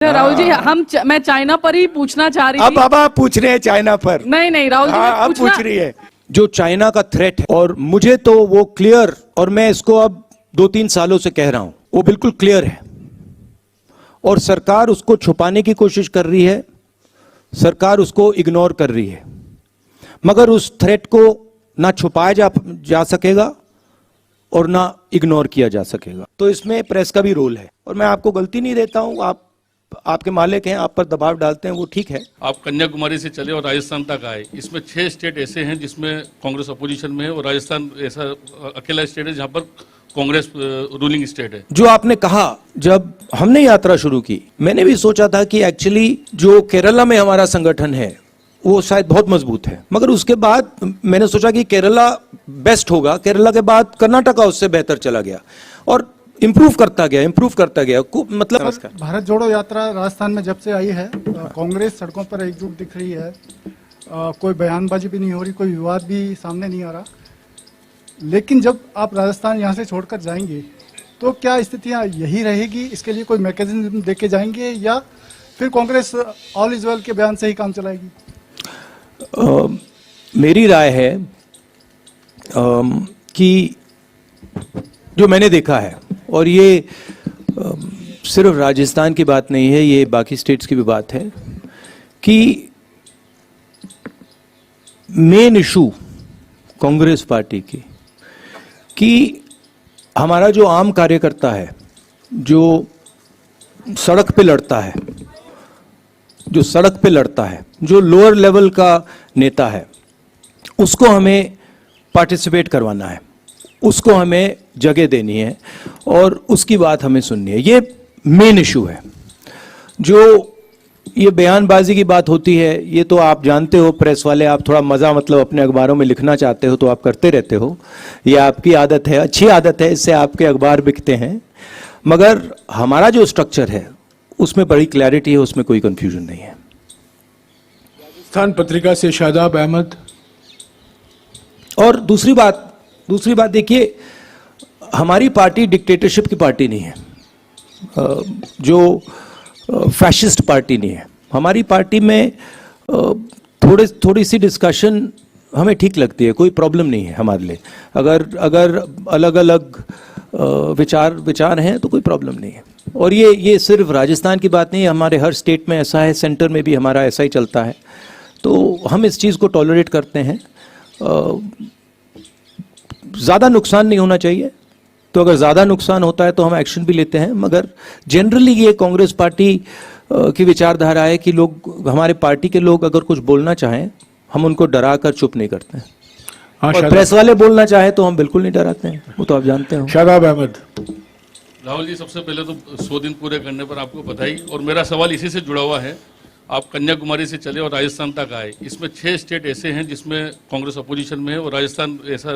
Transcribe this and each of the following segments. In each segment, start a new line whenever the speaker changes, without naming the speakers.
राहुल जी मैं चाइना पर ही पूछना चाह रही थी।
अब आप पूछ रहे हैं चाइना पर?
नहीं राहुल जी,
आप पूछ रही है जो चाइना का थ्रेट है, और मुझे तो वो क्लियर, और मैं इसको अब 2-3 सालों से कह रहा हूं, वो बिल्कुल क्लियर है और सरकार उसको छुपाने की कोशिश कर रही है, सरकार उसको इग्नोर कर रही है, मगर उस थ्रेट को ना छुपाया जा सकेगा और ना इग्नोर किया जा सकेगा। तो इसमें प्रेस का भी रोल है, और मैं आपको गलती नहीं देता हूं, आपके मालिक हैं, आप पर दबाव डालते हैं, वो ठीक है।
आप कन्याकुमारी से चले और राजस्थान तक आए, इसमें 6 स्टेट ऐसे हैं जिसमें कांग्रेस अपोजिशन में है और राजस्थान ऐसा अकेला स्टेट है जहां पर कांग्रेस रूलिंग स्टेट है।
जो आपने कहा, जब हमने यात्रा शुरू की, मैंने भी सोचा था कि एक्चुअली जो केरला में हमारा संगठन है वो शायद बहुत मजबूत है, मगर उसके बाद मैंने सोचा कि केरला बेस्ट होगा, केरला के बाद कर्नाटका उससे बेहतर चला गया और इम्प्रूव करता गया मतलब
भारत जोड़ो यात्रा राजस्थान में जब से आई है, कांग्रेस सड़कों पर एकजुट दिख रही है, कोई बयानबाजी भी नहीं हो रही, कोई विवाद भी सामने नहीं आ रहा। लेकिन जब आप राजस्थान यहाँ से छोड़कर जाएंगे तो क्या स्थितियाँ यही रहेगी? इसके लिए कोई मैकेनिज्म देके जाएंगे या फिर कांग्रेस ऑल इज वेल के बयान से ही काम चलाएगी?
मेरी राय है कि जो मैंने देखा है, और ये सिर्फ राजस्थान की बात नहीं है, ये बाकी स्टेट्स की भी बात है, कि मेन इशू कांग्रेस पार्टी की कि हमारा जो आम कार्यकर्ता है, जो सड़क पे लड़ता है, जो लोअर लेवल का नेता है, उसको हमें पार्टिसिपेट करवाना है, उसको हमें जगह देनी है और उसकी बात हमें सुननी है। ये मेन इशू है। जो ये बयानबाजी की बात होती है, ये तो आप जानते हो, प्रेस वाले आप थोड़ा मज़ा मतलब अपने अखबारों में लिखना चाहते हो तो आप करते रहते हो, ये आपकी आदत है, अच्छी आदत है, इससे आपके अखबार बिकते हैं। मगर हमारा जो स्ट्रक्चर है उसमें बड़ी क्लैरिटी है, उसमें कोई कंफ्यूजन नहीं है।
राजस्थान पत्रिका से शादाब अहमद।
और दूसरी बात देखिए, हमारी पार्टी डिक्टेटरशिप की पार्टी नहीं है, जो फैशिस्ट पार्टी नहीं है। हमारी पार्टी में थोड़ी सी डिस्कशन हमें ठीक लगती है, कोई प्रॉब्लम नहीं है हमारे लिए। अगर अलग अलग विचार हैं तो कोई प्रॉब्लम नहीं है। और ये सिर्फ राजस्थान की बात नहीं है, हमारे हर स्टेट में ऐसा है, सेंटर में भी हमारा ऐसा ही चलता है, तो हम इस चीज़ को टॉलरेट करते हैं। ज़्यादा नुकसान नहीं होना चाहिए, तो अगर ज़्यादा नुकसान होता है तो हम एक्शन भी लेते हैं, मगर जनरली ये कांग्रेस पार्टी की विचारधारा है कि लोग, हमारे पार्टी के लोग अगर कुछ बोलना चाहें, हम उनको डरा कर चुप नहीं करते हैं। और प्रेस वाले बोलना चाहे तो हम बिल्कुल नहीं डराते हैं, वो तो आप जानते हो।
शादाब अहमद।
राहुल जी, सबसे पहले तो 100 दिन पूरे करने पर आपको बधाई, और मेरा सवाल इसी से जुड़ा हुआ है। आप कन्याकुमारी से चले और राजस्थान तक आए, इसमें 6 स्टेट ऐसे हैं जिसमें कांग्रेस अपोजिशन में है और राजस्थान ऐसा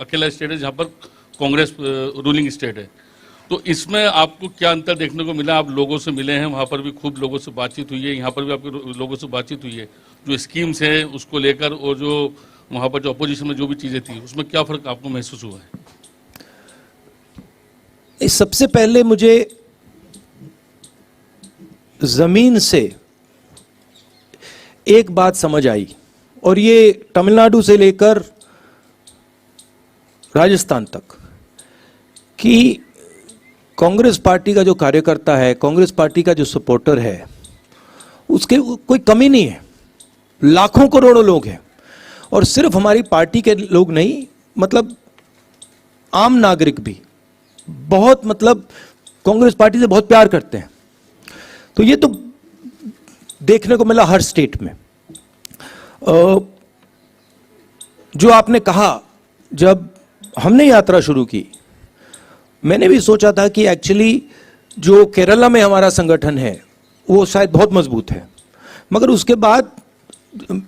अकेला स्टेट है जहां पर कांग्रेस रूलिंग स्टेट है। तो इसमें आपको क्या अंतर देखने को मिला? आप लोगों से मिले हैं, वहाँ पर भी खूब लोगों से बातचीत हुई है, यहाँ पर भी आपके लोगों से बातचीत हुई है, जो स्कीम्स हैं उसको लेकर, और जो वहाँ पर जो अपोजिशन में जो भी चीज़ें थी, उसमें क्या फ़र्क आपको महसूस हुआ है?
सबसे पहले मुझे ज़मीन से एक बात समझ आई, और ये तमिलनाडु से लेकर राजस्थान तक, कि कांग्रेस पार्टी का जो कार्यकर्ता है, कांग्रेस पार्टी का जो सपोर्टर है, उसके कोई कमी नहीं है। लाखों करोड़ों लोग हैं, और सिर्फ हमारी पार्टी के लोग नहीं, मतलब आम नागरिक भी बहुत, मतलब कांग्रेस पार्टी से बहुत प्यार करते हैं। तो ये तो देखने को मिला हर स्टेट में। जो आपने कहा, जब हमने यात्रा शुरू की, मैंने भी सोचा था कि एक्चुअली जो केरला में हमारा संगठन है वो शायद बहुत मजबूत है, मगर उसके बाद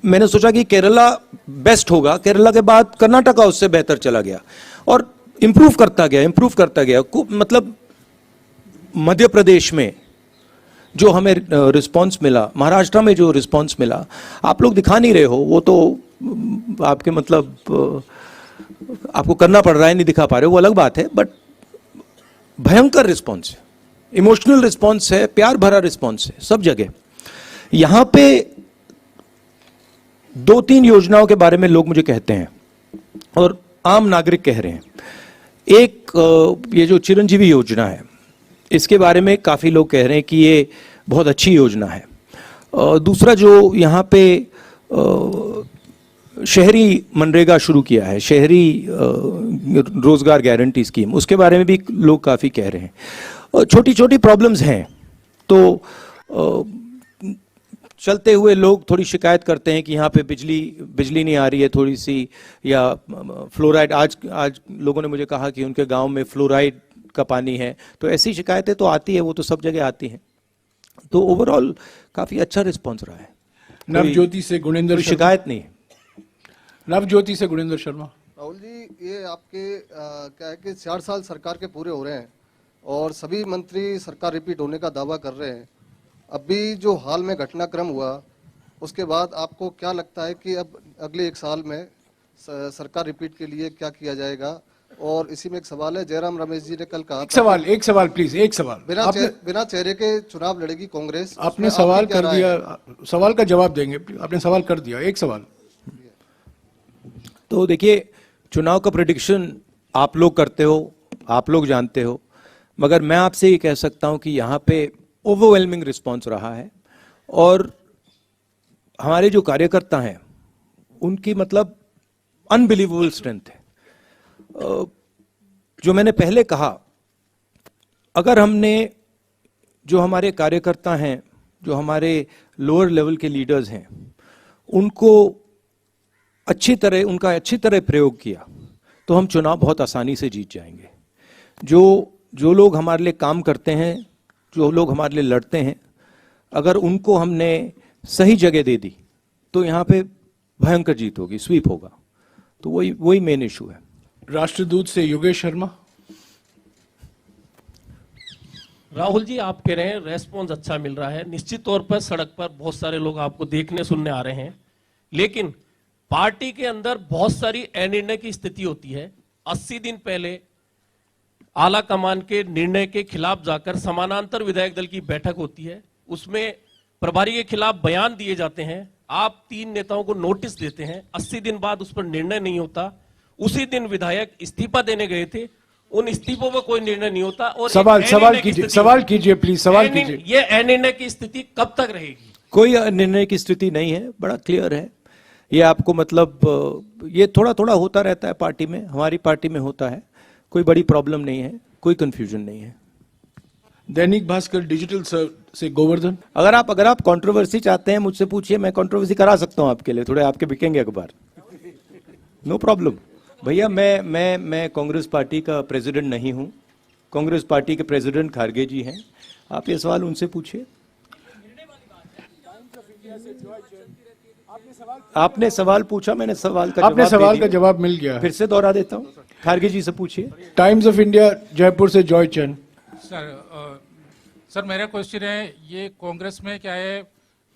मैंने सोचा कि केरला बेस्ट होगा, केरला के बाद कर्नाटका उससे बेहतर चला गया और इम्प्रूव करता गया। मतलब मध्य प्रदेश में जो हमें रिस्पांस मिला, महाराष्ट्र में जो रिस्पांस मिला, आप लोग दिखा नहीं रहे हो, वो तो आपके मतलब आपको करना पड़ रहा है, नहीं दिखा पा रहे हो, वो अलग बात है, बट भयंकर रिस्पांस है, इमोशनल रिस्पॉन्स है, प्यार भरा रिस्पॉन्स है सब जगह। यहां पे 2-3 योजनाओं के बारे में लोग मुझे कहते हैं और आम नागरिक कह रहे हैं। एक ये जो चिरंजीवी योजना है, इसके बारे में काफी लोग कह रहे हैं कि ये बहुत अच्छी योजना है। दूसरा जो यहाँ पे शहरी मनरेगा शुरू किया है, शहरी रोजगार गारंटी स्कीम, उसके बारे में भी लोग काफी कह रहे हैं। छोटी छोटी प्रॉब्लम्स हैं तो चलते हुए लोग थोड़ी शिकायत करते हैं कि यहाँ पे बिजली नहीं आ रही है थोड़ी सी, या फ्लोराइड, आज लोगों ने मुझे कहा कि उनके गांव में फ्लोराइड का पानी है, तो ऐसी शिकायतें तो आती है, वो तो सब जगह आती हैं। तो ओवरऑल काफी अच्छा रिस्पॉन्स रहा है।
नवज्योति से गुणेंद्र
कोई शिकायत नहीं है।
नवज्योति से गुणेंद्र शर्मा।
राहुल जी, ये आपके क्या है कि 4 साल सरकार के पूरे हो रहे हैं और सभी मंत्री सरकार रिपीट होने का दावा कर रहे हैं। अभी जो हाल में घटनाक्रम हुआ उसके बाद आपको क्या लगता है कि अब अगले 1 साल में सरकार रिपीट के लिए क्या किया जाएगा? और इसी में एक सवाल है, जयराम रमेश जी ने कल कहा
एक सवाल प्लीज, एक सवाल।
बिना चेहरे के चुनाव लड़ेगी कांग्रेस।
आपने सवाल कर दिया, सवाल का जवाब देंगे। आपने सवाल कर दिया, एक सवाल।
तो देखिए, चुनाव का प्रेडिक्शन आप लोग करते हो, आप लोग जानते हो, मगर मैं आपसे ये कह सकता हूं कि यहाँ पे ओवरवेलमिंग रिस्पॉन्स रहा है और हमारे जो कार्यकर्ता हैं उनकी मतलब अनबिलीवेबल स्ट्रेंथ है। जो मैंने पहले कहा, अगर हमने जो हमारे कार्यकर्ता हैं, जो हमारे लोअर लेवल के लीडर्स हैं, उनका अच्छी तरह प्रयोग किया तो हम चुनाव बहुत आसानी से जीत जाएंगे। जो लोग हमारे लिए काम करते हैं, जो लोग हमारे लिए लड़ते हैं, अगर उनको हमने सही जगह दे दी तो यहाँ पे भयंकर जीत होगी, स्वीप होगा। तो वही मेन इशू है।
राष्ट्रदूत से योगेश शर्मा।
राहुल जी, आप कह रहे हैं रेस्पॉन्स अच्छा मिल रहा है, निश्चित तौर पर सड़क पर बहुत सारे लोग आपको देखने सुनने आ रहे हैं, लेकिन पार्टी के अंदर बहुत सारी अनिर्णय की स्थिति होती है। 80 दिन पहले आला कमान के निर्णय के खिलाफ जाकर समानांतर विधायक दल की बैठक होती है, उसमें प्रभारी के खिलाफ बयान दिए जाते हैं, आप 3 नेताओं को नोटिस देते हैं, 80 दिन बाद उस पर निर्णय नहीं होता। उसी दिन विधायक इस्तीफा देने गए थे, उन इस्तीफों पर कोई निर्णय नहीं होता। और
सवाल कीजिए प्लीज, सवाल कीजिए।
ये अनिर्णय की स्थिति कब तक रहेगी?
कोई निर्णय की स्थिति नहीं है, बड़ा क्लियर है ये। आपको मतलब ये थोड़ा थोड़ा होता रहता है पार्टी में, हमारी पार्टी में होता है, कोई बड़ी प्रॉब्लम नहीं है, कोई कंफ्यूजन नहीं है।
दैनिक भास्कर डिजिटल से गोवर्धन।
अगर आप कंट्रोवर्सी चाहते हैं मुझसे पूछिए, मैं कंट्रोवर्सी करा सकता हूं आपके लिए, थोड़े आपके बिकेंगे अखबार, नो प्रॉब्लम। भैया मैं कांग्रेस पार्टी का प्रेसिडेंट नहीं हूं, कांग्रेस पार्टी के प्रेसिडेंट खारगे जी हैं, आप ये सवाल उनसे पूछिए। आपने सवाल पूछा, मैंने सवाल का
जवाब मिल गया।
फिर से दोहरा देता हूं, खारगे जी से पूछिए।
टाइम्स ऑफ इंडिया जयपुर से जॉय चंद।
सर मेरा क्वेश्चन है, ये कांग्रेस में क्या है,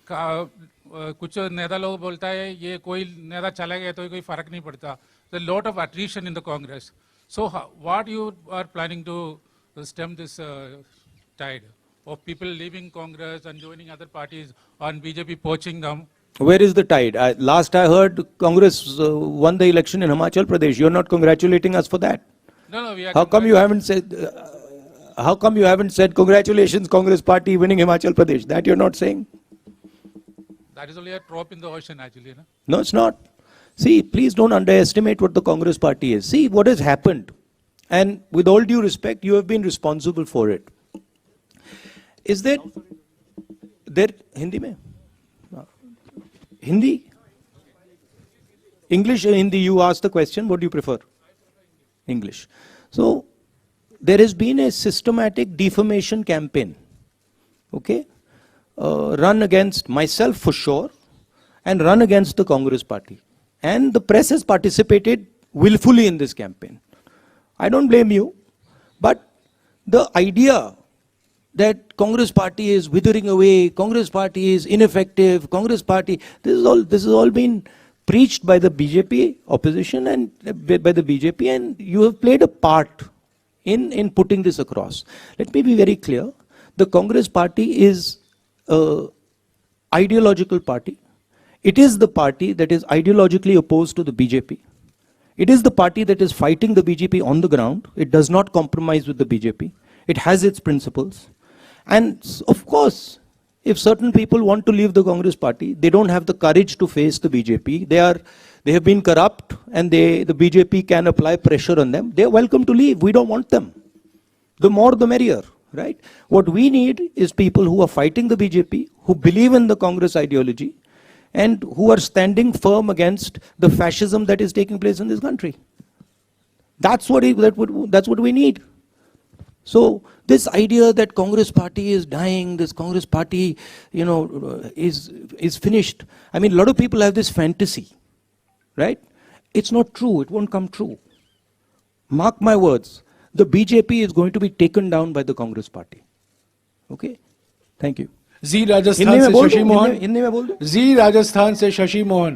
कुछ नेता लोग बोलता है ये कोई नेता चला गया तो कोई फर्क नहीं पड़ता। The lot of attrition in the Congress, so what you are planning to stem this tide of people leaving Congress and joining other parties और BJP poaching them?
Where is the tide? Last I heard, Congress won the election in Himachal Pradesh. You're not congratulating us for that.
No, we are.
How come you haven't said? How come you haven't said congratulations, Congress Party winning Himachal Pradesh? That you're not saying.
That is only a drop in the ocean, actually. No?
No, it's not. See, please don't underestimate what the Congress Party is. See what has happened, and with all due respect, you have been responsible for it. Is that there Hindi mein? Hindi? English or Hindi? You asked the question, what do you prefer? English. So, there has been a systematic defamation campaign, okay, run against myself for sure, and run against the Congress Party. And the press has participated willfully in this campaign. I don't blame you, but the idea that Congress Party is withering away, Congress Party is ineffective, Congress Party, this has all been preached by the BJP opposition and by the BJP, and you have played a part in putting this across. Let me be very clear. The Congress party is a ideological party. It is the party that is ideologically opposed to the BJP. It is the party that is fighting the BJP on the ground. It does not compromise with the BJP. It has its principles. And of course, if certain people want to leave the Congress party, they don't have the courage to face the BJP. They have been corrupt, and the BJP can apply pressure on them. They are welcome to leave. We don't want them. The more the merrier, right? What we need is people who are fighting the BJP, who believe in the Congress ideology, and who are standing firm against the fascism that is taking place in this country. That's what we need. So this idea that Congress party is dying, this Congress party, is finished. I mean, a lot of people have this fantasy, right? It's not true. It won't come true. Mark my words. The BJP is going to be taken down by the Congress party. Okay? Thank you.
जी राजस्थान से शशि मोहन,
हिंदी में बोल दो,
जी राजस्थान से शशि मोहन।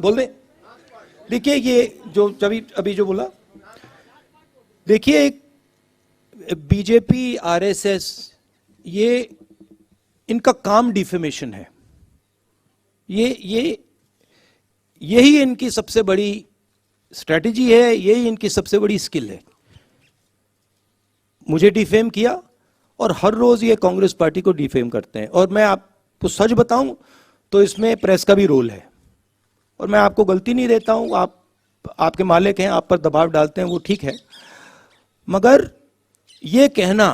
बोल दे। देखिए ये जो अभी जो बोला, देखिए एक बीजेपी आरएसएस, ये इनका काम डिफेमेशन है। यही इनकी सबसे बड़ी स्ट्रेटजी है, यही इनकी सबसे बड़ी स्किल है। मुझे डिफेम किया और हर रोज ये कांग्रेस पार्टी को डिफेम करते हैं। और मैं आपको सच बताऊं तो इसमें प्रेस का भी रोल है, और मैं आपको गलती नहीं देता हूं। आपके मालिक हैं, आप पर दबाव डालते हैं, वो ठीक है। मगर ये कहना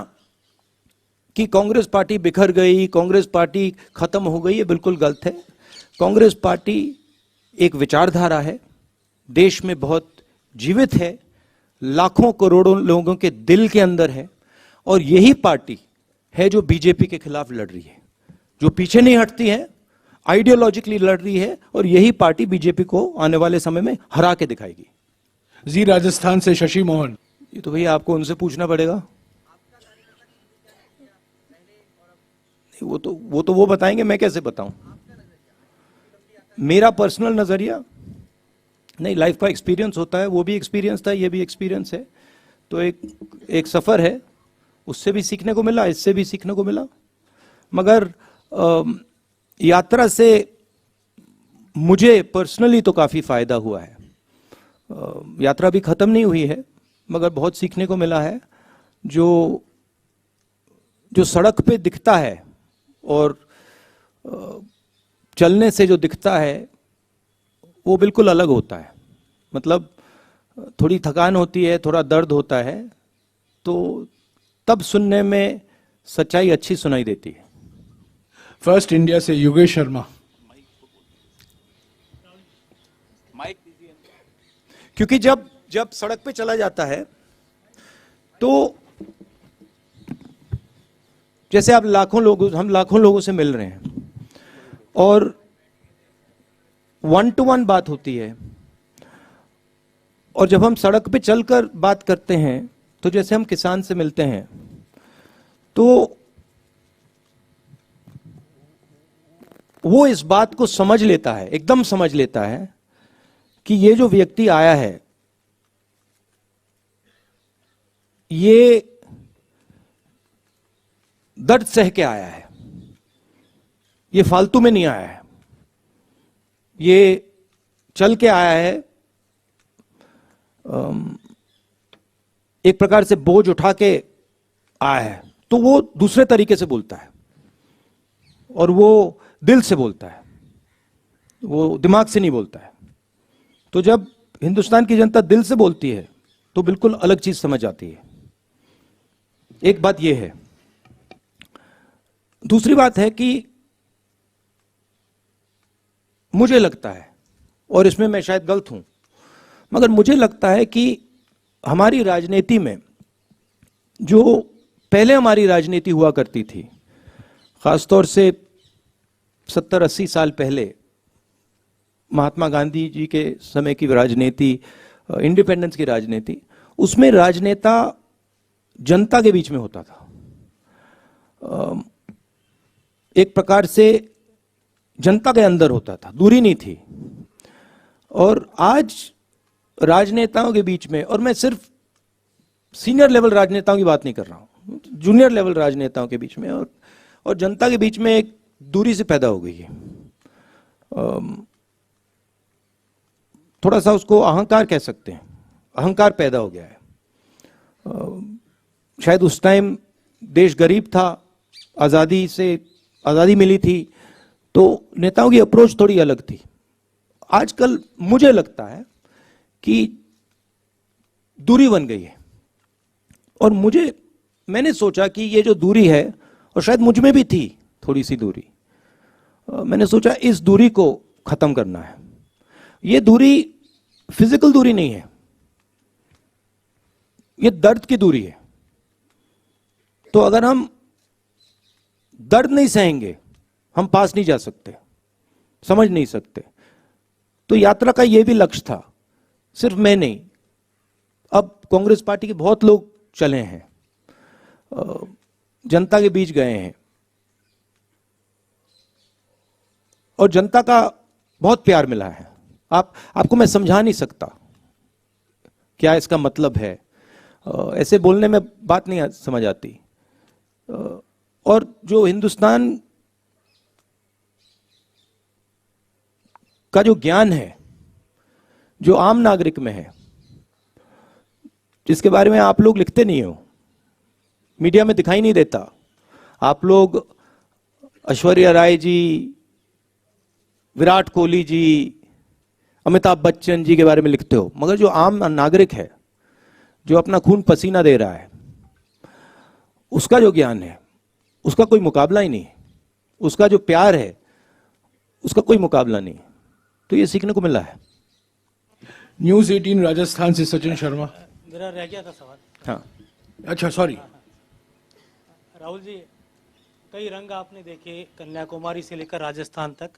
कि कांग्रेस पार्टी बिखर गई, कांग्रेस पार्टी खत्म हो गई, ये बिल्कुल गलत है। कांग्रेस पार्टी एक विचारधारा है, देश में बहुत जीवित है, लाखों करोड़ों लोगों के दिल के अंदर है, और यही पार्टी है जो बीजेपी के खिलाफ लड़ रही है, जो पीछे नहीं हटती है, आइडियोलॉजिकली लड़ रही है, और यही पार्टी बीजेपी को आने वाले समय में हरा के दिखाएगी।
जी राजस्थान से शशि मोहन।
ये तो भैया आपको उनसे पूछना पड़ेगा। वो बताएंगे, मैं कैसे बताऊं? मेरा पर्सनल नजरिया नहीं, लाइफ का एक्सपीरियंस होता है, वो भी एक्सपीरियंस था, ये भी एक्सपीरियंस है। तो एक सफर है, उससे भी सीखने को मिला, इससे भी सीखने को मिला। मगर यात्रा से मुझे पर्सनली तो काफी फायदा हुआ है। यात्रा भी खत्म नहीं हुई है, मगर बहुत सीखने को मिला है। जो सड़क पे दिखता है और चलने से जो दिखता है वो बिल्कुल अलग होता है। मतलब थोड़ी थकान होती है, थोड़ा दर्द होता है, तो तब सुनने में सच्चाई अच्छी सुनाई देती है।
फर्स्ट इंडिया से योगेश शर्मा।
क्योंकि जब सड़क पे चला जाता है तो जैसे आप हम लाखों लोगों से मिल रहे हैं, और 1-to-1 बात होती है। और जब हम सड़क पे चलकर बात करते हैं, तो जैसे हम किसान से मिलते हैं, तो वो इस बात को समझ लेता है, एकदम समझ लेता है कि ये जो व्यक्ति आया है, ये दर्द सह के आया है, ये फालतू में नहीं आया है, ये चल के आया है, एक प्रकार से बोझ उठा के आया है। तो वो दूसरे तरीके से बोलता है, और वो दिल से बोलता है, वो दिमाग से नहीं बोलता है। तो जब हिंदुस्तान की जनता दिल से बोलती है तो बिल्कुल अलग चीज समझ आती है। एक बात यह है। दूसरी बात है कि मुझे लगता है, और इसमें मैं शायद गलत हूं, मगर मुझे लगता है कि हमारी राजनीति में, जो पहले हमारी राजनीति हुआ करती थी, खासतौर से 70-80 साल पहले महात्मा गांधी जी के समय की राजनीति, इंडिपेंडेंस की राजनीति, उसमें राजनेता जनता के बीच में होता था। एक प्रकार से जनता के अंदर होता था, दूरी नहीं थी। और आज राजनेताओं के बीच में, और मैं सिर्फ सीनियर लेवल राजनेताओं की बात नहीं कर रहा हूं, जूनियर लेवल राजनेताओं के बीच में और जनता के बीच में एक दूरी से पैदा हो गई है। थोड़ा सा उसको अहंकार कह सकते हैं, अहंकार पैदा हो गया है। शायद उस टाइम देश गरीब था, आज़ादी मिली थी, तो नेताओं की अप्रोच थोड़ी अलग थी। आजकल मुझे लगता है कि दूरी बन गई है, और मैंने सोचा कि ये जो दूरी है, और शायद मुझ में भी थी थोड़ी सी दूरी, मैंने सोचा इस दूरी को खत्म करना है। ये दूरी फिजिकल दूरी नहीं है, ये दर्द की दूरी है। तो अगर हम दर्द नहीं सहेंगे, हम पास नहीं जा सकते, समझ नहीं सकते। तो यात्रा का यह भी लक्ष्य था, सिर्फ मैं नहीं, अब कांग्रेस पार्टी के बहुत लोग चले हैं, जनता के बीच गए हैं, और जनता का बहुत प्यार मिला है। आपको मैं समझा नहीं सकता क्या इसका मतलब है, ऐसे बोलने में बात नहीं समझ आती। और जो हिंदुस्तान का जो ज्ञान है, जो आम नागरिक में है, जिसके बारे में आप लोग लिखते नहीं हो, मीडिया में दिखाई नहीं देता। आप लोग ऐश्वर्या राय जी, विराट कोहली जी, अमिताभ बच्चन जी के बारे में लिखते हो, मगर जो आम नागरिक है, जो अपना खून पसीना दे रहा है, उसका जो ज्ञान है, उसका कोई मुकाबला ही नहीं। उसका जो प्यार है, उसका कोई मुकाबला नहीं। तो ये सीखने को मिला है।
न्यूज़ 18 राजस्थान से सचिन शर्मा।
मेरा रह गया था सवाल।
हाँ, अच्छा, सॉरी।
राहुल जी, कई रंग आपने देखे कन्याकुमारी से लेकर राजस्थान तक,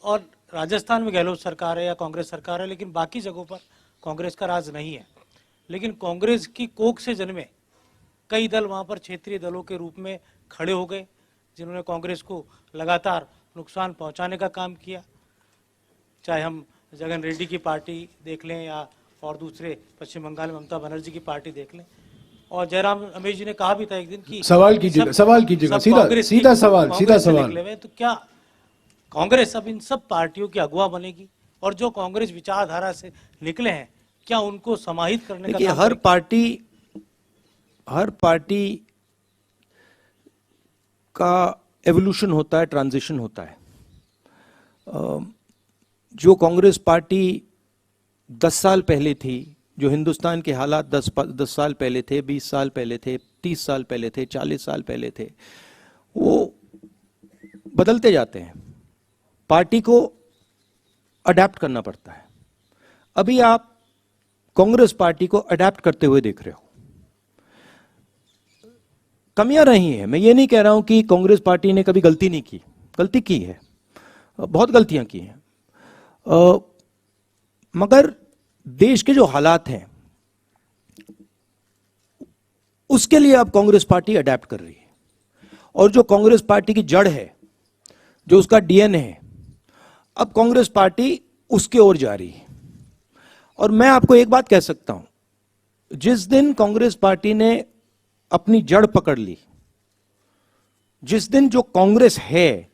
और राजस्थान में गहलोत सरकार है या कांग्रेस सरकार है, लेकिन बाकी जगहों पर कांग्रेस का राज नहीं है। लेकिन कांग्रेस की कोख से जन्मे कई दल वहां पर क्षेत्रीय दलों के रूप में खड़े हो गए, जिन्होंने कांग्रेस को लगातार नुकसान पहुंचाने का काम किया। चाहे हम जगन रेड्डी की पार्टी देख लें, या और दूसरे पश्चिम बंगाल में ममता बनर्जी की पार्टी देख लें। और जयराम रमेश जी ने कहा भी था एक दिन कि
सवाल कीजिएगा, सीधा सवाल।
तो क्या कांग्रेस अब इन सब पार्टियों की अगुवा बनेगी, और जो कांग्रेस विचारधारा से निकले हैं, क्या उनको समाहित करने का काम
हर पार्टी का एवोल्यूशन होता है, ट्रांजिशन होता है। जो कांग्रेस पार्टी 10 साल पहले थी, जो हिंदुस्तान के हालात 10 साल पहले थे, 20 साल पहले थे, 30 साल पहले थे, 40 साल पहले थे, वो बदलते जाते हैं। पार्टी को अडेप्ट करना पड़ता है। अभी आप कांग्रेस पार्टी को अडेप्ट करते हुए देख रहे हो। कमियां रही हैं, मैं ये नहीं कह रहा हूं कि कांग्रेस पार्टी ने कभी गलती नहीं की, गलती की है, बहुत गलतियां की हैं, मगर देश के जो हालात हैं उसके लिए अब कांग्रेस पार्टी अडेप्ट कर रही है। और जो कांग्रेस पार्टी की जड़ है, जो उसका डीएनए है, अब कांग्रेस पार्टी उसके ओर जा रही है। और मैं आपको एक बात कह सकता हूं, जिस दिन कांग्रेस पार्टी ने अपनी जड़ पकड़ ली, जिस दिन जो कांग्रेस है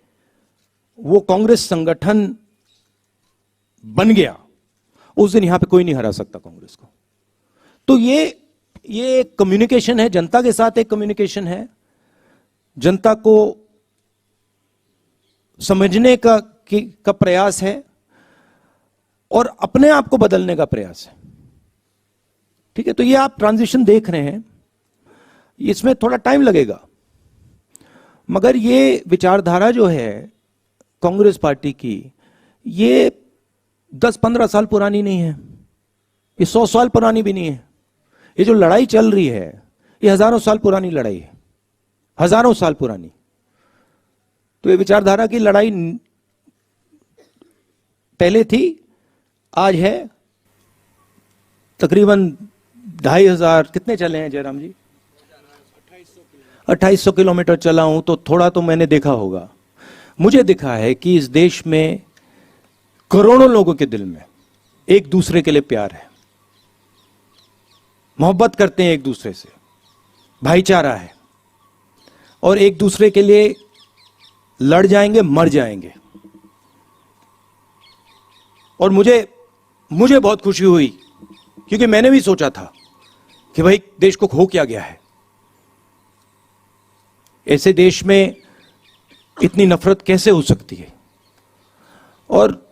वो कांग्रेस संगठन बन गया, उस दिन यहां पे कोई नहीं हरा सकता कांग्रेस को। तो ये एक कम्युनिकेशन है, जनता के साथ एक कम्युनिकेशन है, जनता को समझने का प्रयास है, और अपने आप को बदलने का प्रयास है। ठीक है, तो ये आप ट्रांजिशन देख रहे हैं, इसमें थोड़ा टाइम लगेगा, मगर ये विचारधारा जो है कांग्रेस पार्टी की, ये 10-15 साल पुरानी नहीं है, ये 100 साल पुरानी भी नहीं है। ये जो लड़ाई चल रही है, ये हजारों साल पुरानी लड़ाई है, हजारों साल पुरानी। तो ये विचारधारा की लड़ाई पहले थी, आज है। तकरीबन 2500, कितने चले हैं जयराम जी? 2800 किलोमीटर चला हूं, तो थोड़ा तो मैंने देखा होगा। मुझे दिखा है कि इस देश में करोड़ों लोगों के दिल में एक दूसरे के लिए प्यार है, मोहब्बत करते हैं एक दूसरे से, भाईचारा है और एक दूसरे के लिए लड़ जाएंगे, मर जाएंगे। और मुझे बहुत खुशी हुई क्योंकि मैंने भी सोचा था कि भाई देश को खो क्या गया है। ऐसे देश में इतनी नफरत कैसे हो सकती है। और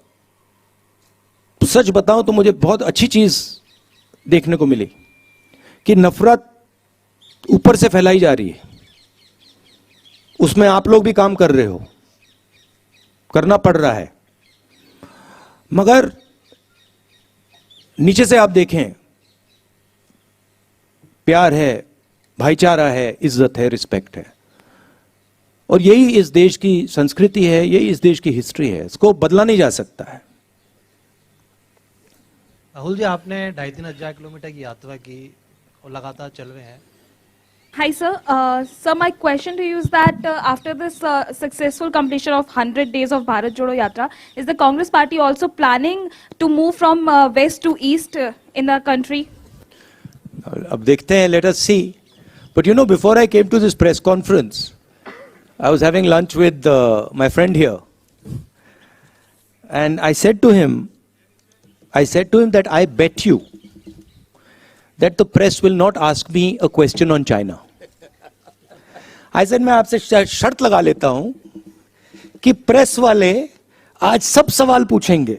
सच बताऊं तो मुझे बहुत अच्छी चीज देखने को मिली कि नफरत ऊपर से फैलाई जा रही है। उसमें आप लोग भी काम कर रहे हो, करना पड़ रहा है, मगर नीचे से आप देखें, प्यार है, भाईचारा है, इज्जत है, रिस्पेक्ट है। और यही इस देश की संस्कृति है, यही इस देश की हिस्ट्री है। इसको बदला नहीं जा सकता है।
राहुल जी, आपने 2.5-3 किलोमीटर की यात्रा की और लगातार चल रहे हैं।
Hi sir, sir, my question to you is that after this successful completion of 100 days of Bharat Jodo Yatra, is the Congress party also planning to move from west to east in the country?
अब देखते हैं, let us see. But you know, before I came to this press conference, I was having lunch with my friend here, and I said to him that I bet you that the press will not ask me a question on China. I said, मैं आपसे शर्त लगा लेता हूं कि press वाले आज सब सवाल पूछेंगे,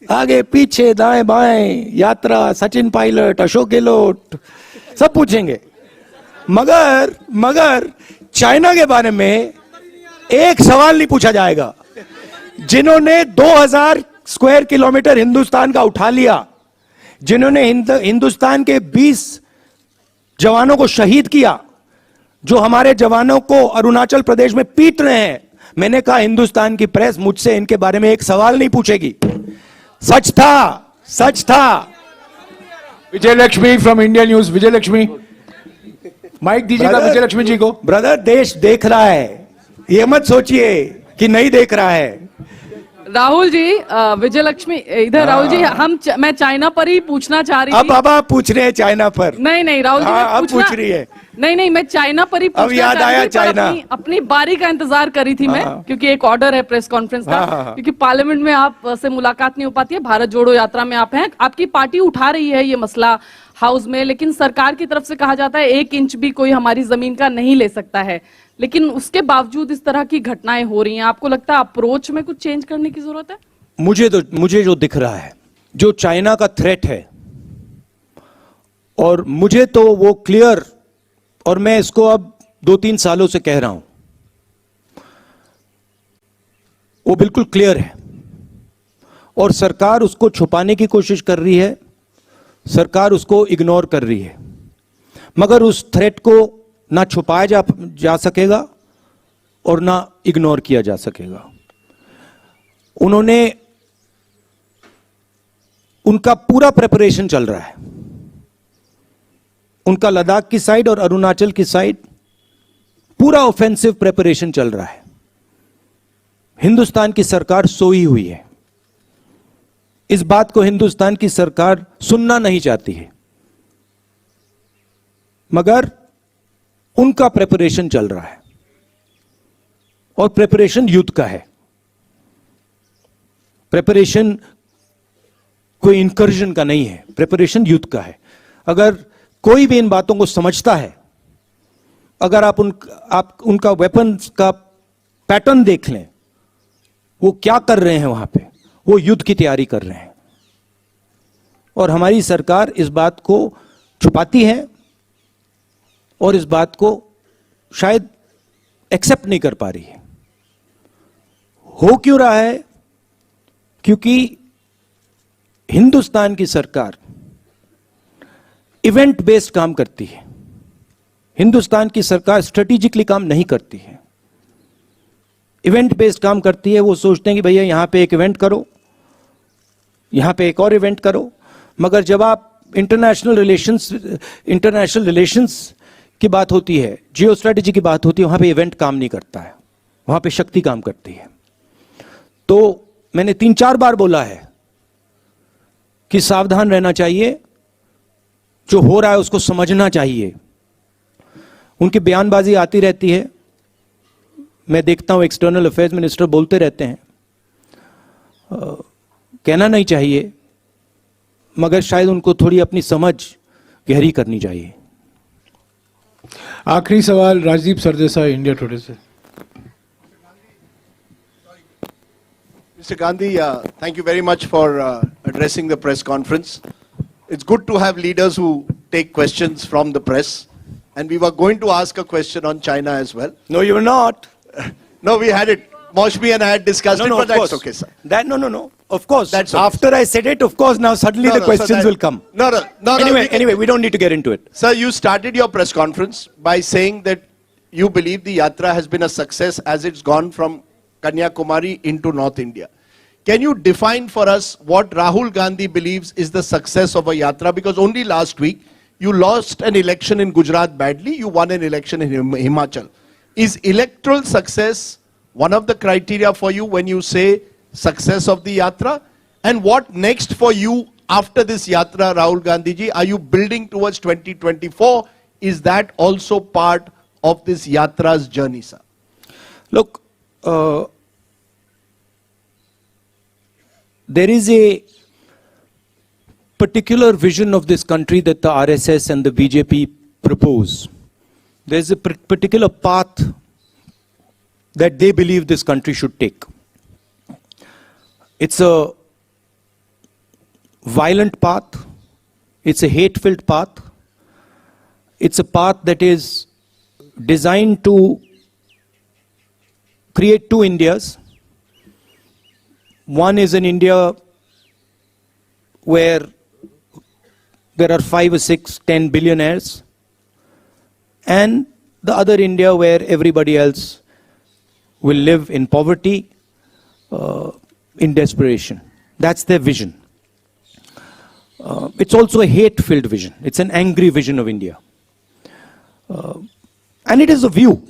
आगे पीछे दाएं बाएं, यात्रा, सचिन पायलट, अशोक गहलोत, सब पूछेंगे। मगर चाइना के बारे में एक सवाल नहीं पूछा जाएगा। जिन्होंने 2000 स्क्वायर किलोमीटर हिंदुस्तान का उठा लिया, जिन्होंने हिंदुस्तान के 20 जवानों को शहीद किया, जो हमारे जवानों को अरुणाचल प्रदेश में पीट रहे हैं, मैंने कहा हिंदुस्तान की प्रेस मुझसे इनके बारे में एक सवाल नहीं पूछेगी। सच था।
Vijay Lakshmi from India news. Vijay Lakshmi, mic दीजिएगा विजय लक्ष्मी जी को।
ब्रदर, देश देख रहा है, ये मत सोचिए कि नहीं देख रहा है।
राहुल जी, विजय लक्ष्मी इधर। राहुल जी, मैं चाइना पर ही पूछना चाह रही थी।
अब आप पूछ रहे हैं चाइना पर?
नहीं राहुल जी,
अब पूछ रही है।
नहीं, मैं चाइना पर ही
अब याद आया चाइना।
अपनी बारी का इंतजार करी थी मैं, क्योंकि एक ऑर्डर है प्रेस कॉन्फ्रेंस का। क्योंकि पार्लियामेंट में आप से मुलाकात नहीं हो पाती है, भारत जोड़ो यात्रा में आप हैं, आपकी पार्टी उठा रही है ये मसला हाउस में, लेकिन सरकार की तरफ से कहा जाता है 1 इंच भी कोई हमारी जमीन का नहीं ले सकता है। लेकिन उसके बावजूद इस तरह की घटनाएं हो रही हैं। आपको लगता है अप्रोच में कुछ चेंज करने की जरूरत है?
मुझे जो दिख रहा है, जो चाइना का थ्रेट है, और मुझे तो वो क्लियर, और मैं इसको अब 2-3 सालों से कह रहा हूं, वो बिल्कुल क्लियर है। और सरकार उसको छुपाने की कोशिश कर रही है, सरकार उसको इग्नोर कर रही है। मगर उस थ्रेट को ना छुपाया जा सकेगा और ना इग्नोर किया जा सकेगा। उनका पूरा प्रिपरेशन चल रहा है, उनका लद्दाख की साइड और अरुणाचल की साइड पूरा ऑफेंसिव प्रिपरेशन चल रहा है। हिंदुस्तान की सरकार सोई हुई है। इस बात को हिंदुस्तान की सरकार सुनना नहीं चाहती है, मगर उनका प्रिपरेशन चल रहा है, और प्रिपरेशन युद्ध का है। प्रिपरेशन कोई इंकर्जन का नहीं है, प्रिपरेशन युद्ध का है। अगर कोई भी इन बातों को समझता है, अगर आप उनका वेपन्स का पैटर्न देख लें, वो क्या कर रहे हैं वहां पे, वो युद्ध की तैयारी कर रहे हैं। और हमारी सरकार इस बात को छुपाती है और इस बात को शायद एक्सेप्ट नहीं कर पा रही है। हो क्यों रहा है? क्योंकि हिंदुस्तान की सरकार इवेंट बेस्ड काम करती है। हिंदुस्तान की सरकार स्ट्रेटेजिकली काम नहीं करती है, इवेंट बेस्ड काम करती है। वो सोचते हैं कि भैया यहां पे एक इवेंट करो, यहां पे एक और इवेंट करो। मगर जब आप इंटरनेशनल रिलेशंस की बात होती है, जियो स्ट्रेटेजी की बात होती है, वहां पे इवेंट काम नहीं करता है, वहां पे शक्ति काम करती है। तो मैंने 3-4 बार बोला है कि सावधान रहना चाहिए, जो हो रहा है उसको समझना चाहिए। उनकी बयानबाजी आती रहती है, मैं देखता हूं एक्सटर्नल अफेयर्स मिनिस्टर बोलते रहते हैं, कहना नहीं चाहिए, मगर शायद उनको थोड़ी अपनी समझ गहरी करनी चाहिए।
आखिरी सवाल राजदीप सरदेसाई, इंडिया टुडे से।
Mr. Gandhi, thank you very much for addressing the press conference. It's good to have leaders who take questions from the press. And we were going to ask a question on China as well.
No, you were not.
No, we had it. Moshmi and I had discussed it, but
of
that's
course.
okay, sir.
No. Of course.
That's okay,
After I said it, of course, now suddenly the questions will come.
No.
Anyway, we don't need to get into it.
Sir, you started your press conference by saying that you believe the Yatra has been a success as it's gone from Kanyakumari into North India. Can you define for us what Rahul Gandhi believes is the success of a Yatra? Because only last week, you lost an election in Gujarat badly, you won an election in Himachal. Is electoral success one of the criteria for you when you say success of the Yatra? And what next for you after this Yatra, Rahul Gandhi ji? Are you building towards 2024? Is that also part of this Yatra's journey, sir?
Look, there is a particular vision of this country that the RSS and the BJP propose. There's a particular path that they believe this country should take. It's a violent path. It's a hate-filled path. It's a path that is designed to create two Indias. One is an India where there are 5 or 6, 10 billionaires, and the other India where everybody else will live in poverty, in desperation. That's their vision. It's also a hate-filled vision. It's an angry vision of India. And it is a view.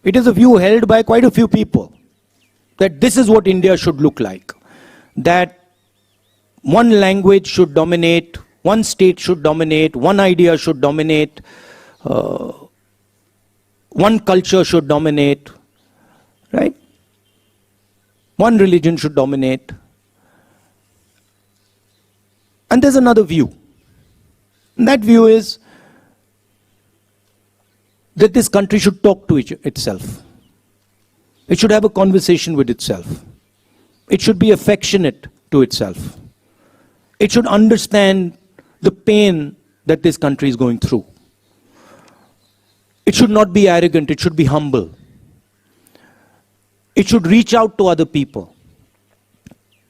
It is a view held by quite a few people that this is what India should look like. That one language should dominate, one state should dominate, one idea should dominate, one culture should dominate, right? One religion should dominate. And there's another view. And that view is that this country should talk to itself. It should have a conversation with itself. It should be affectionate to itself. It should understand the pain that this country is going through. It should not be arrogant, it should be humble. It should reach out to other people.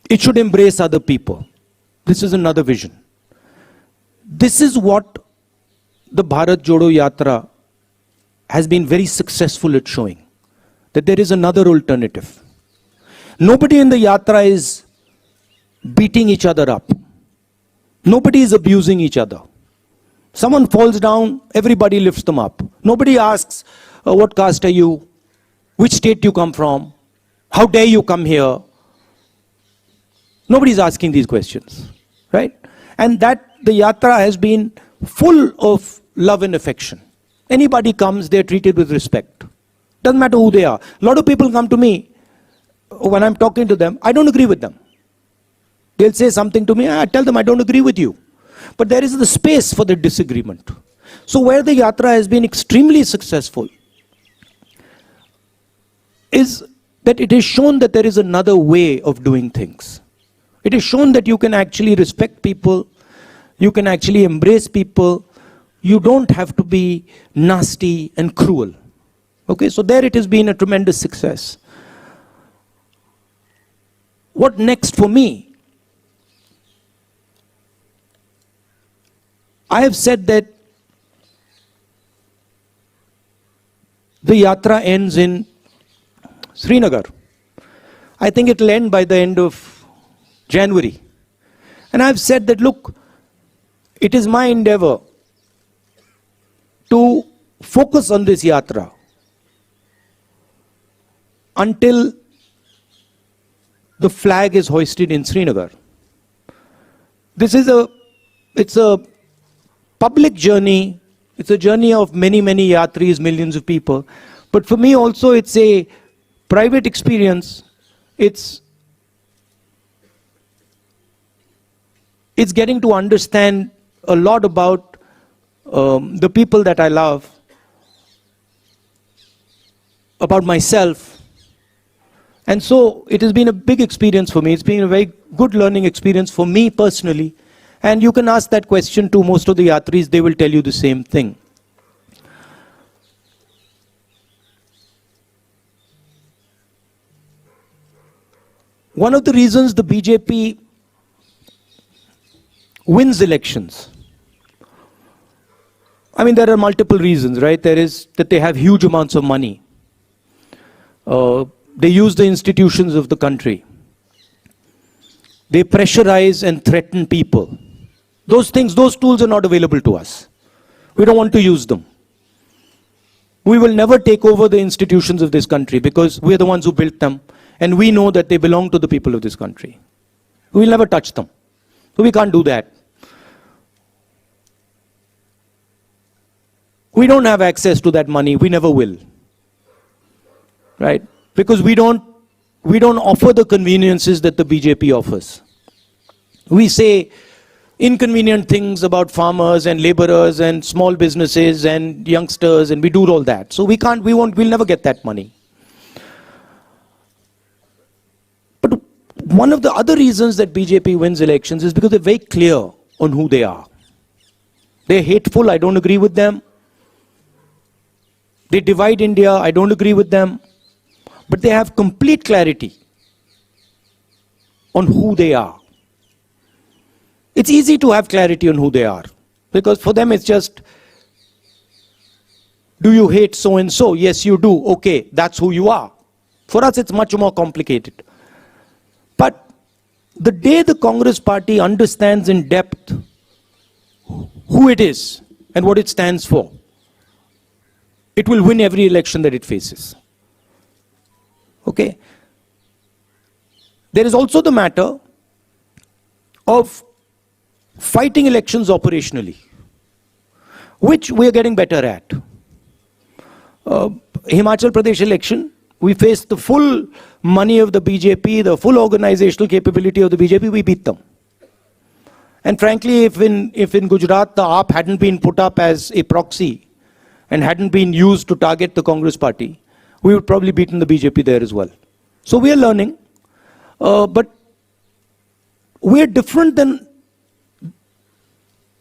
It should embrace other people. This is another vision. This is what the Bharat Jodo Yatra has been very successful at showing. That there is another alternative. Nobody in the Yatra is beating each other up. Nobody is abusing each other. Someone falls down, everybody lifts them up. Nobody asks, what caste are you? Which state you come from? How dare you come here? Nobody is asking these questions, right? And that the Yatra has been full of love and affection. Anybody comes, they're treated with respect. Doesn't matter who they are. A lot of people come to me, when I'm talking to them, I don't agree with them. They'll say something to me, I tell them I don't agree with you. But there is the space for the disagreement. So where the Yatra has been extremely successful is that it has shown that there is another way of doing things. It has shown that you can actually respect people, you can actually embrace people, you don't have to be nasty and cruel. Okay, so there it has been a tremendous success. What next for me? I have said that the Yatra ends in Srinagar. I think it will end by the end of January. And I have said that, look, it is my endeavor to focus on this Yatra until the flag is hoisted in Srinagar. It's a public journey It's a journey of many, many yatris, millions of people. But for me also, it's a private experience. It's getting to understand a lot about the people that I love, about myself. And so it has been a big experience for me. It's been a very good learning experience for me personally. And you can ask that question to most of the yatris, they will tell you the same thing. One of the reasons the BJP wins elections, I mean, there are multiple reasons, right? There is that they have huge amounts of money. They use the institutions of the country. They pressurize and threaten people. Those things, those tools are not available to us. We don't want to use them. We will never take over the institutions of this country because we are the ones who built them and we know that they belong to the people of this country. We will never touch them. So we can't do that. We don't have access to that money. We never will. Right? Because we don't offer the conveniences that the BJP offers. We say inconvenient things about farmers and laborers and small businesses and youngsters, and we do all that. So we'll never get that money. But one of the other reasons that BJP wins elections is because they're very clear on who they are. They're hateful, I don't agree with them. They divide India, I don't agree with them. But they have complete clarity on who they are. It's easy to have clarity on who they are. Because for them it's just, do you hate so and so? Yes, you do. Okay, that's who you are. For us it's much more complicated. But the day the Congress party understands in depth who it is and what it stands for, it will win every election that it faces. Okay? There is also the matter of fighting elections operationally, which we are getting better at. Himachal Pradesh election, we faced the full money of the BJP, the full organizational capability of the BJP, we beat them. And frankly, if in Gujarat the AAP hadn't been put up as a proxy and hadn't been used to target the Congress party, we would probably beaten the BJP there as well. So we are learning, but we are different than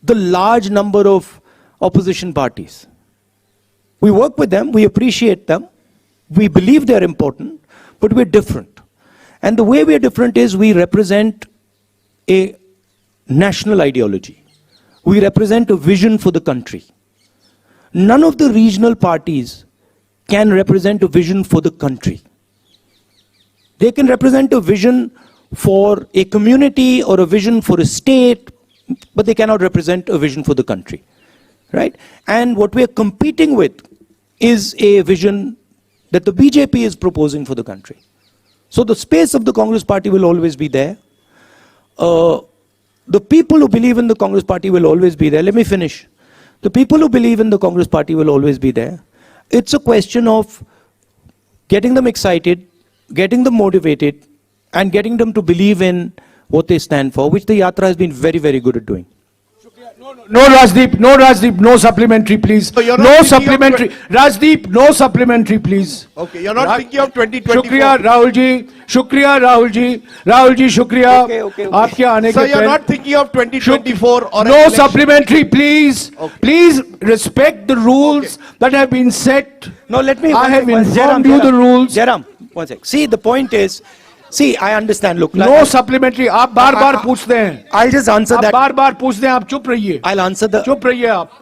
the large number of opposition parties. We work with them, we appreciate them, we believe they are important, but we're different. And the way we are different is we represent a national ideology. We represent a vision for the country. None of the regional parties can represent a vision for the country. They can represent a vision for a community or a vision for a state, but they cannot represent a vision for the country. Right? And what we are competing with is a vision that the BJP is proposing for the country. So the space of the Congress party will always be there. The people who believe in the Congress party will always be there. Let me finish. The people who believe in the Congress party will always be there. It's a question of getting them excited, getting them motivated, and getting them to believe in what they stand for, which the Yatra has been very, very good at doing.
No, Rajdeep, no supplementary, please.
So you're
No
not thinking of
supplementary. Rajdeep, no supplementary, please.
Okay, you're not thinking of 2024.
Shukriya, Rahulji. Shukriya, Rahulji. Rahulji, shukriya.
Okay.
आपके आने
So
के
you're
पहले-
not thinking of 2024 or an
No
election?
supplementary, please.
Okay.
Please respect the rules that have been set.
No, let me.
I have informed you the rules.
Jairam, one sec. See, the point is, see, I understand. Look,
No supplementary. आप बार-बार पूछते हैं.
I'll just answer
आप
that.
बार-बार पूछते हैं. आप चुप रहिए.
I'll answer the.
चुप रहिए आप.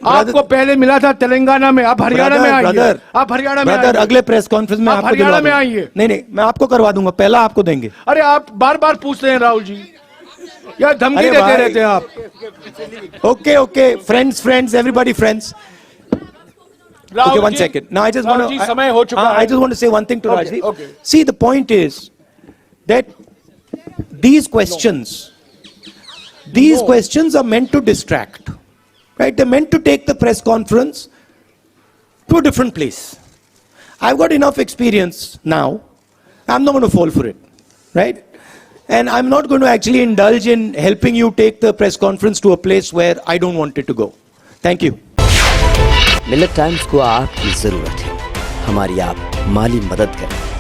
आपको पहले मिला था तेलंगाना में, आप हरियाणा में आइए.
ब्रदर,
आप हरियाणा में
ब्रदर,
आइए.
अगले प्रेस कॉन्फ्रेंस में
आप
आपको
हरियाणा
दिलवा
में
दूंगा.
आइए.
नहीं, मैं आपको करवा दूंगा. पहला आपको देंगे.
अरे आप बार-बार पूछते हैं राहुल जी. यार धमकी
अरे
देते
भाई.
रहते हैं आप.
Okay. Friends, everybody friends. Okay, one second. Now I just want to.
समय हो चुका
I
है.
just want to say one thing to
Okay,
Rajdeep.
okay.
See, the point is that these questions are meant to distract. right? They meant to take the press conference to a different place. I've got enough experience now. I'm not going to fall for it, right? And I'm not going to actually indulge in helping you take the press conference to a place where I don't want it to go. Thank you.
Millat times को आपकी जरूरत है, हमारी आप माली मदद करें।